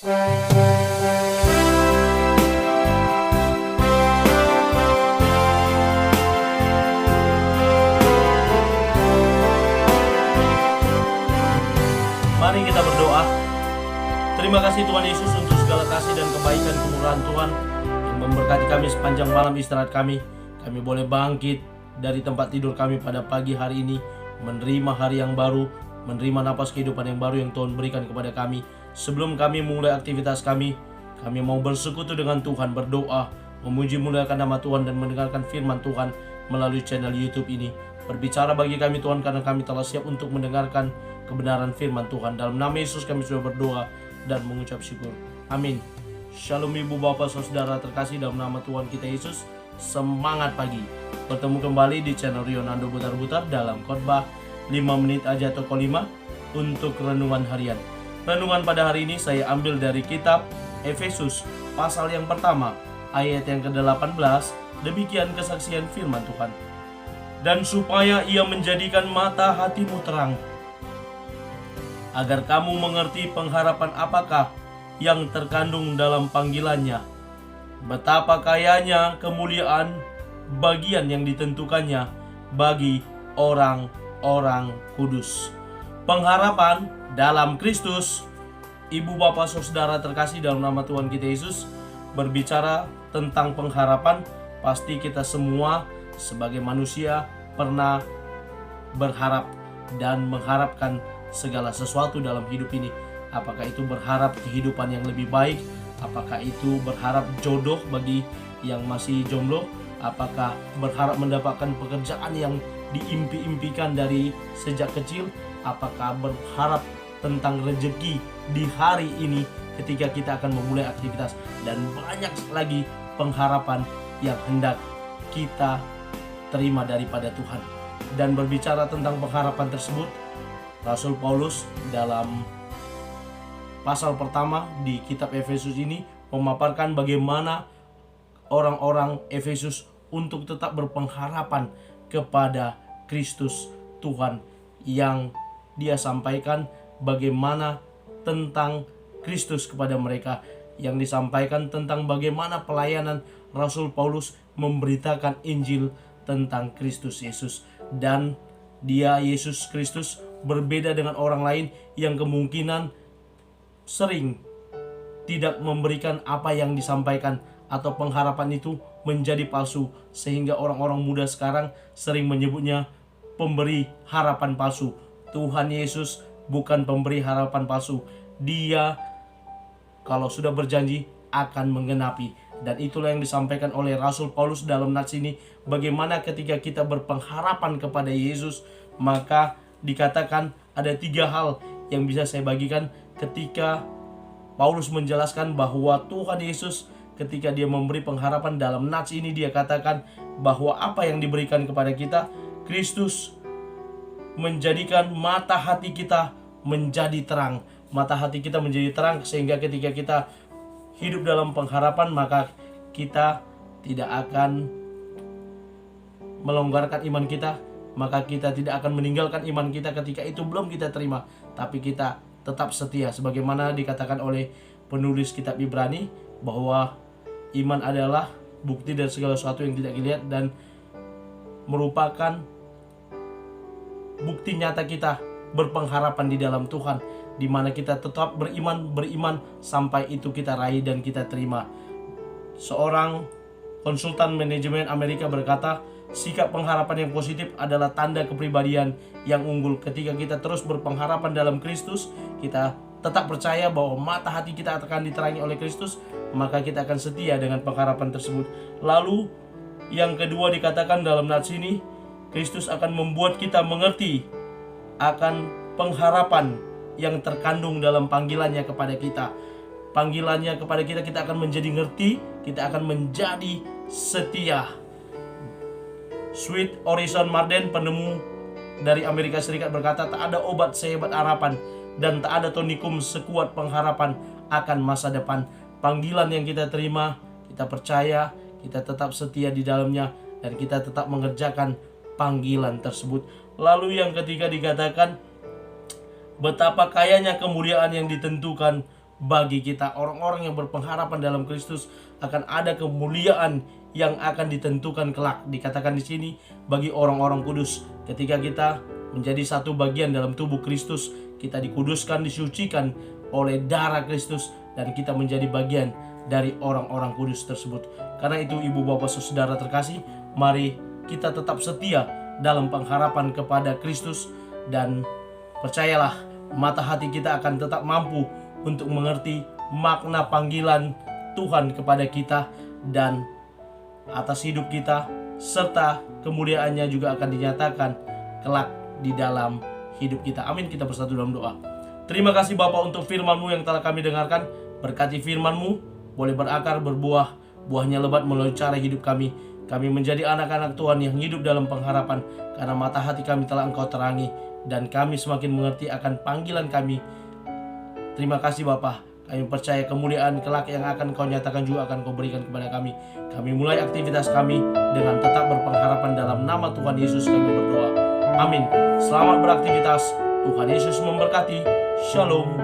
Mari kita berdoa. Terima kasih Tuhan Yesus untuk segala kasih dan kebaikan kemurahan Tuhan yang memberkati kami sepanjang malam istirahat kami. Kami boleh bangkit dari tempat tidur kami pada pagi hari ini, menerima hari yang baru, menerima napas kehidupan yang baru yang Tuhan berikan kepada kami. Sebelum kami mulai aktivitas kami mau bersekutu dengan Tuhan, berdoa, memuji muliakan nama Tuhan dan mendengarkan firman Tuhan melalui channel YouTube ini. Berbicara bagi kami Tuhan, karena kami telah siap untuk mendengarkan kebenaran firman Tuhan. Dalam nama Yesus kami sudah berdoa dan mengucap syukur. Amin. Shalom Ibu Bapak Saudara terkasih, dalam nama Tuhan kita Yesus. Semangat pagi. Bertemu kembali di channel Rionando Butar-Butar dalam khotbah 5 menit aja toko 5 untuk renungan harian. Renungan pada hari ini saya ambil dari kitab Efesus pasal yang pertama ayat yang ke-18. Demikian kesaksian firman Tuhan. Dan supaya ia menjadikan mata hatimu terang, agar kamu mengerti pengharapan apakah yang terkandung dalam panggilannya, betapa kayanya kemuliaan bagian yang ditentukannya bagi orang-orang kudus. Pengharapan dalam Kristus. Ibu bapak saudara terkasih, dalam nama Tuhan kita Yesus, berbicara tentang pengharapan. Pasti kita semua sebagai manusia pernah berharap dan mengharapkan segala sesuatu dalam hidup ini. Apakah itu berharap kehidupan yang lebih baik, apakah itu berharap jodoh bagi yang masih jomblo, apakah berharap mendapatkan pekerjaan yang diimpi-impikan dari sejak kecil, apakah berharap tentang rezeki di hari ini ketika kita akan memulai aktivitas, dan banyak lagi pengharapan yang hendak kita terima daripada Tuhan. Dan berbicara tentang pengharapan tersebut, Rasul Paulus dalam pasal pertama di kitab Efesus ini memaparkan bagaimana orang-orang Efesus untuk tetap berpengharapan kepada Kristus Tuhan, yang dia sampaikan bagaimana tentang Kristus kepada mereka, yang disampaikan tentang bagaimana pelayanan Rasul Paulus memberitakan Injil tentang Kristus Yesus. Dan dia, Yesus Kristus, berbeda dengan orang lain yang kemungkinan sering tidak memberikan apa yang disampaikan, atau pengharapan itu menjadi palsu, sehingga orang-orang muda sekarang sering menyebutnya pemberi harapan palsu. Tuhan Yesus bukan pemberi harapan palsu. Dia kalau sudah berjanji akan menggenapi. Dan itulah yang disampaikan oleh Rasul Paulus dalam nats ini. Bagaimana ketika kita berpengharapan kepada Yesus, maka dikatakan ada 3 hal yang bisa saya bagikan ketika Paulus menjelaskan bahwa Tuhan Yesus, ketika dia memberi pengharapan dalam nats ini, dia katakan bahwa apa yang diberikan kepada kita, Kristus menjadikan mata hati kita menjadi terang. Mata hati kita menjadi terang, sehingga ketika kita hidup dalam pengharapan, maka kita tidak akan melonggarkan iman kita, maka kita tidak akan meninggalkan iman kita ketika itu belum kita terima, tapi kita tetap setia. Sebagaimana dikatakan oleh penulis kitab Ibrani, bahwa iman adalah bukti dari segala sesuatu yang tidak dilihat, dan merupakan bukti nyata kita berpengharapan di dalam Tuhan, di mana kita tetap beriman sampai itu kita raih dan kita terima. Seorang konsultan manajemen Amerika berkata, sikap pengharapan yang positif adalah tanda kepribadian yang unggul. Ketika kita terus berpengharapan dalam Kristus, kita tetap percaya bahwa mata hati kita akan diterangi oleh Kristus, maka kita akan setia dengan pengharapan tersebut. Lalu yang kedua dikatakan dalam nats ini, Kristus akan membuat kita mengerti akan pengharapan yang terkandung dalam panggilannya kepada kita. Panggilannya kepada kita, kita akan menjadi ngerti, kita akan menjadi setia. Sweet Orison Marden, penemu dari Amerika Serikat, berkata, tak ada obat sehebat harapan, dan tak ada tonikum sekuat pengharapan akan masa depan. Panggilan yang kita terima, kita percaya, kita tetap setia di dalamnya, dan kita tetap mengerjakan panggilan tersebut. Lalu yang ketiga dikatakan, betapa kayanya kemuliaan yang ditentukan bagi kita orang-orang yang berpengharapan dalam Kristus akan ada kemuliaan yang akan ditentukan kelak. Dikatakan di sini bagi orang-orang kudus, ketika kita menjadi satu bagian dalam tubuh Kristus, kita dikuduskan, disucikan oleh darah Kristus, dan kita menjadi bagian dari orang-orang kudus tersebut. Karena itu ibu bapak saudara terkasih, mari kita tetap setia dalam pengharapan kepada Kristus, dan percayalah mata hati kita akan tetap mampu untuk mengerti makna panggilan Tuhan kepada kita dan atas hidup kita, serta kemuliaannya juga akan dinyatakan kelak di dalam hidup kita. Amin. Kita bersatu dalam doa. Terima kasih Bapa untuk firman-Mu yang telah kami dengarkan. Berkati firman-Mu boleh berakar, berbuah, buahnya lebat melalui cara hidup kami. Kami menjadi anak-anak Tuhan yang hidup dalam pengharapan, karena mata hati kami telah Engkau terangi, dan kami semakin mengerti akan panggilan kami. Terima kasih Bapa. Kami percaya kemuliaan kelak yang akan Kau nyatakan juga akan Kau berikan kepada kami. Kami mulai aktivitas kami dengan tetap berpengharapan dalam nama Tuhan Yesus kami berdoa. Amin. Selamat beraktivitas. Tuhan Yesus memberkati. Shalom.